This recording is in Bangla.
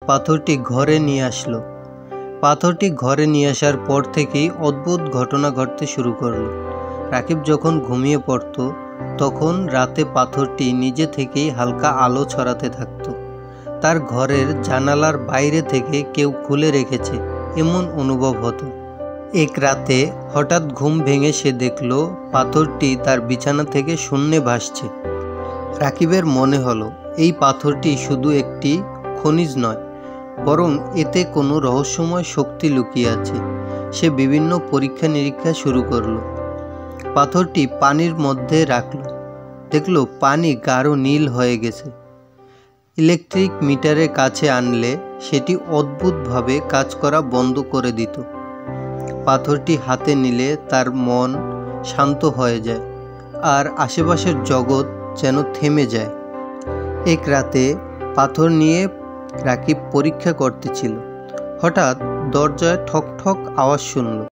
পাথরটি ঘরে নিয়ে আসলো। পাথরটি ঘরে নিয়ে আসার পর থেকেই অদ্ভুত ঘটনা ঘটতে শুরু করলো। রাকিব যখন ঘুমিয়ে পড়ত তখন রাতে পাথরটি নিজে থেকেই হালকা আলো ছড়াতে থাকত। তার ঘরের জানালার বাইরে থেকে কেউ খুলে রেখেছে এমন অনুভব হতো। এক রাতে হঠাৎ ঘুম ভেঙে সে দেখল পাথরটি তার বিছানা থেকে শূন্যে ভাসছে। রাকিবের মনে হলো এই পাথরটি শুধু একটি খনিজ নয়, বরং এতে কোনো রহস্যময় শক্তি লুকিয়ে আছে। সে বিভিন্ন পরীক্ষা নিরীক্ষা শুরু করলো। পাথরটি পানির মধ্যে রাখল, দেখলো পানি গাঢ় নীল হয়ে গেছে। ইলেকট্রিক মিটারের কাছে আনলে সেটি অদ্ভুতভাবে কাজ করা বন্ধ করে দিত। পাথরটি হাতে নিলে তার মন শান্ত হয়ে যায় আর আশেপাশের জগৎ যেন থেমে যায়। এক রাতে পাথর নিয়ে রাকিব পরীক্ষা করতেছিল। হঠাৎ দরজায় ঠক ঠক আওয়াজ শুনল।